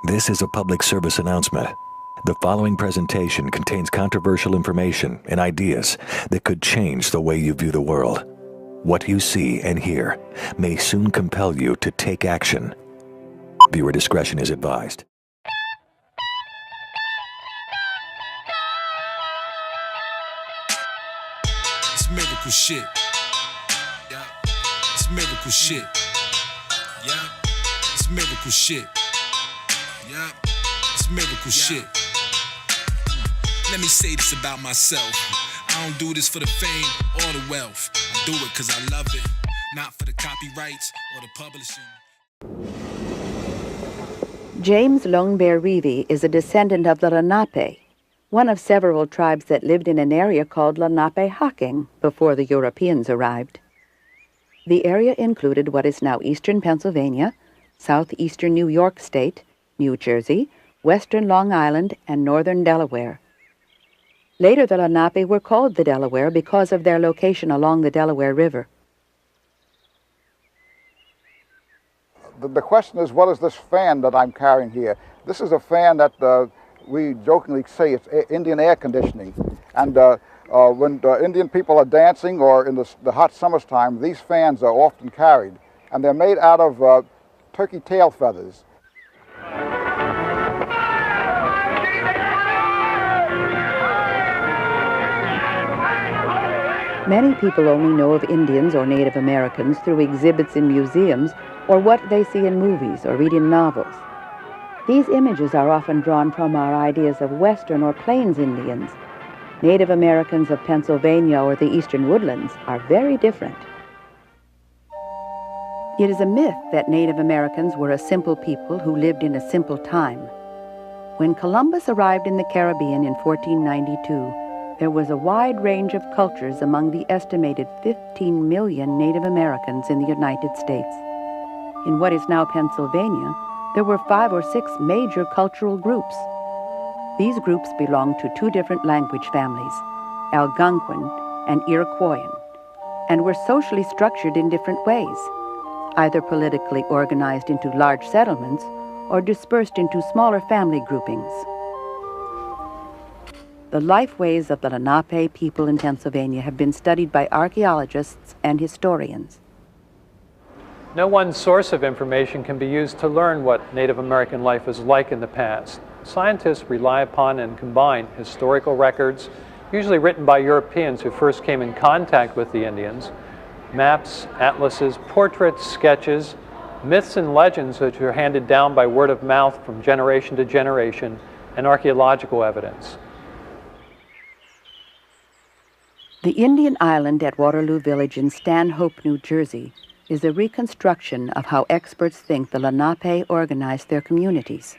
This is a public service announcement. The following presentation contains controversial information and ideas that could change the way you view the world. What you see and hear may soon compel you to take action. Viewer discretion is advised. It's miracle shit. Yeah. It's miracle shit. Yeah. It's miracle shit. Yeah. It's miracle shit. Let me say this about myself. I don't do this for the fame or the wealth. I do it because I love it, not for the copyrights or the publishing. James Lone Bear Reevey is a descendant of the Lenape, one of several tribes that lived in an area called Lenape Hocking before the Europeans arrived. The area included what is now eastern Pennsylvania, southeastern New York State, New Jersey, western Long Island, and northern Delaware. Later, the Lenape were called the Delaware because of their location along the Delaware River. The question is, what is this fan that I'm carrying here? This is a fan that we jokingly say it's Indian air conditioning. And when the Indian people are dancing or in the hot summertime, these fans are often carried. And they're made out of turkey tail feathers. Many people only know of Indians or Native Americans through exhibits in museums or what they see in movies or read in novels. These images are often drawn from our ideas of Western or Plains Indians. Native Americans of Pennsylvania or the Eastern Woodlands are very different. It is a myth that Native Americans were a simple people who lived in a simple time. When Columbus arrived in the Caribbean in 1492, there was a wide range of cultures among the estimated 15 million Native Americans in the United States. In what is now Pennsylvania, there were 5 or 6 major cultural groups. These groups belonged to 2 different language families, Algonquin and Iroquoian, and were socially structured in different ways, either politically organized into large settlements or dispersed into smaller family groupings. The lifeways of the Lenape people in Pennsylvania have been studied by archaeologists and historians. No one source of information can be used to learn what Native American life was like in the past. Scientists rely upon and combine historical records, usually written by Europeans who first came in contact with the Indians, maps, atlases, portraits, sketches, myths and legends which are handed down by word of mouth from generation to generation, and archaeological evidence. The Indian Island at Waterloo Village in Stanhope, New Jersey, is a reconstruction of how experts think the Lenape organized their communities.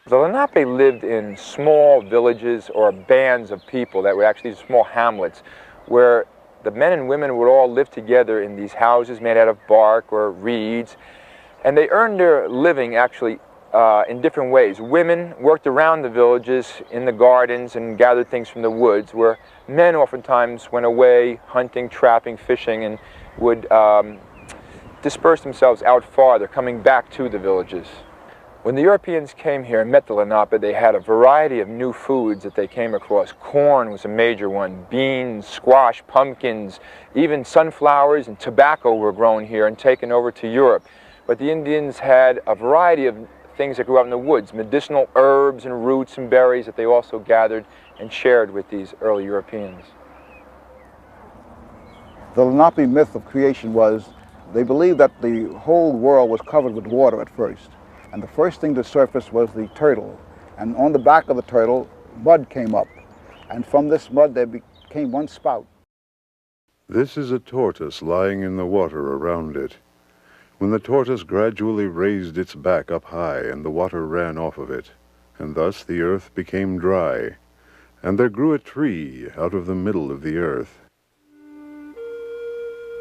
The Lenape lived in small villages or bands of people that were actually small hamlets where the men and women would all live together in these houses made out of bark or reeds, and they earned their living actually in different ways. Women worked around the villages in the gardens and gathered things from the woods, where men oftentimes went away hunting, trapping, fishing, and would disperse themselves out farther, coming back to the villages. When the Europeans came here and met the Lenape, they had a variety of new foods that they came across. Corn was a major one, beans, squash, pumpkins, even sunflowers and tobacco were grown here and taken over to Europe. But the Indians had a variety of things that grew out in the woods, medicinal herbs and roots and berries that they also gathered and shared with these early Europeans. The Lenape myth of creation was they believed that the whole world was covered with water at first. And the first thing to surface was the turtle. And on the back of the turtle, mud came up. And from this mud, there became one spout. This is a tortoise lying in the water around it. When the tortoise gradually raised its back up high and the water ran off of it, and thus the earth became dry, and there grew a tree out of the middle of the earth.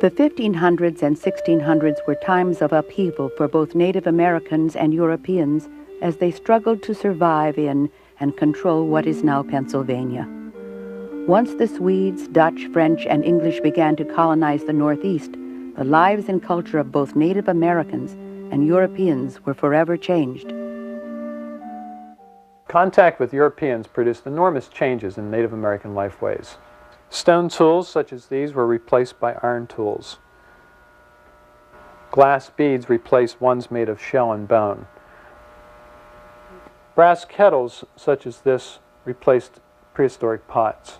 The 1500s and 1600s were times of upheaval for both Native Americans and Europeans as they struggled to survive in and control what is now Pennsylvania. Once the Swedes, Dutch, French, and English began to colonize the Northeast, the lives and culture of both Native Americans and Europeans were forever changed. Contact with Europeans produced enormous changes in Native American lifeways. Stone tools such as these were replaced by iron tools. Glass beads replaced ones made of shell and bone. Brass kettles such as this replaced prehistoric pots.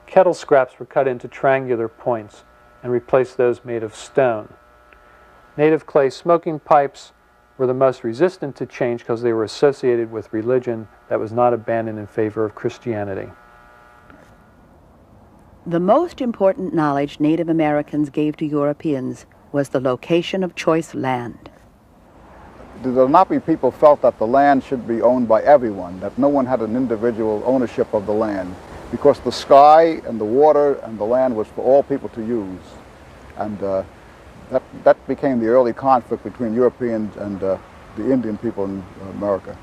Kettle scraps were cut into triangular points and replaced those made of stone. Native clay smoking pipes were the most resistant to change because they were associated with religion that was not abandoned in favor of Christianity. The most important knowledge Native Americans gave to Europeans was the location of choice land. The Lenape people felt that the land should be owned by everyone, that no one had an individual ownership of the land, because the sky and the water and the land was for all people to use. And that became the early conflict between Europeans and the Indian people in America.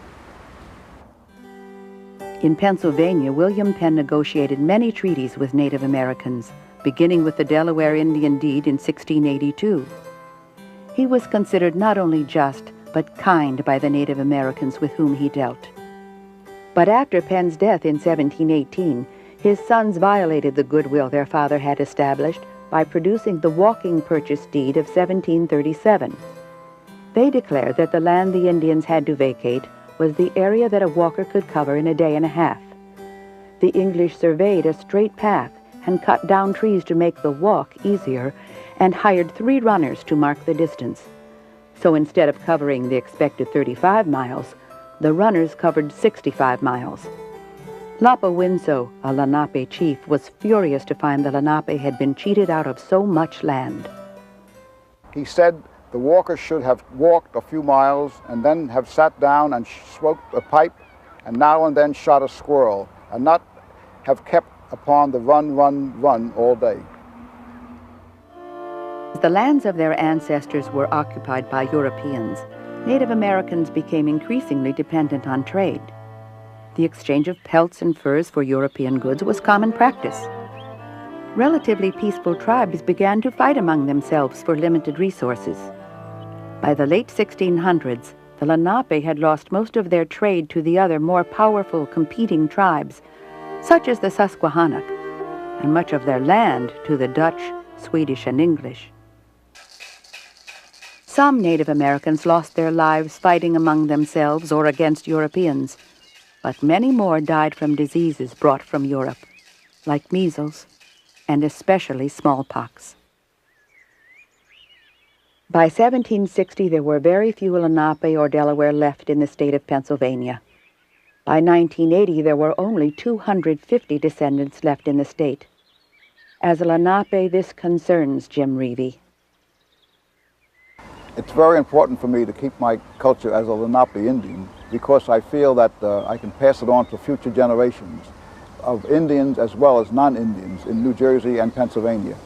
In Pennsylvania, William Penn negotiated many treaties with Native Americans, beginning with the Delaware Indian Deed in 1682. He was considered not only just, but kind by the Native Americans with whom he dealt. But after Penn's death in 1718, his sons violated the goodwill their father had established by producing the Walking Purchase Deed of 1737. They declared that the land the Indians had to vacate was the area that a walker could cover in a day and a half. The English surveyed a straight path and cut down trees to make the walk easier and hired 3 runners to mark the distance. So instead of covering the expected 35 miles, the runners covered 65 miles. Lapa Winso, a Lenape chief, was furious to find the Lenape had been cheated out of so much land. He said the walkers should have walked a few miles and then have sat down and smoked a pipe and now and then shot a squirrel, and not have kept upon the run, run, run all day. The lands of their ancestors were occupied by Europeans. Native Americans became increasingly dependent on trade. The exchange of pelts and furs for European goods was common practice. Relatively peaceful tribes began to fight among themselves for limited resources. By the late 1600s, the Lenape had lost most of their trade to the other more powerful competing tribes, such as the Susquehannock, and much of their land to the Dutch, Swedish, and English. Some Native Americans lost their lives fighting among themselves or against Europeans, but many more died from diseases brought from Europe, like measles, and especially smallpox. By 1760, there were very few Lenape or Delaware left in the state of Pennsylvania. By 1980, there were only 250 descendants left in the state. As a Lenape, this concerns Jim Reevey. It's very important for me to keep my culture as a Lenape Indian because I feel that I can pass it on to future generations of Indians as well as non-Indians in New Jersey and Pennsylvania.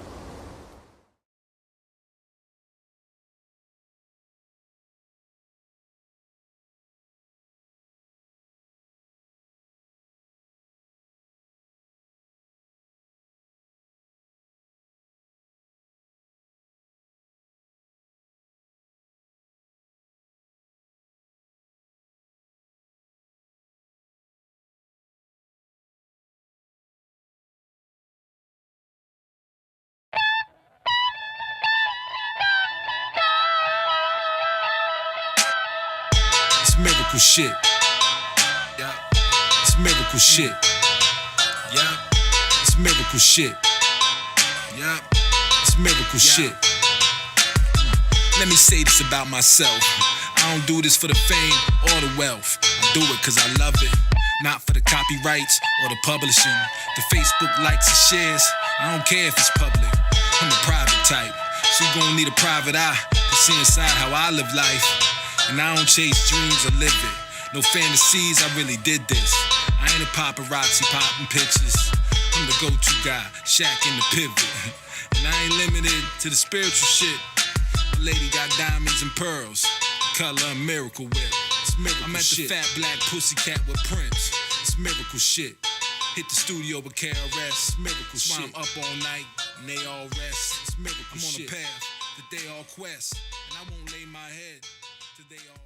Miracle shit. Yeah. It's miracle shit. Yeah. It's miracle shit. Yeah. It's miracle shit. Let me say this about myself. I don't do this for the fame or the wealth. I do it cause I love it. Not for the copyrights or the publishing. The Facebook likes and shares. I don't care if it's public. I'm a private type. So you gon' need a private eye to see inside how I live life. And I don't chase dreams or live it. No fantasies, I really did this. I ain't a paparazzi popping pictures. I'm the go-to guy, Shaq in the pivot. And I ain't limited to the spiritual shit. My lady got diamonds and pearls, the color of Miracle Whip. It's miracle I'm at shit. The fat black pussycat with Prince. It's miracle shit. Hit the studio with KRS. Miracle shit. I'm up all night and they all rest. It's miracle shit. I'm on a path that they all quest. And I won't lay my head till they all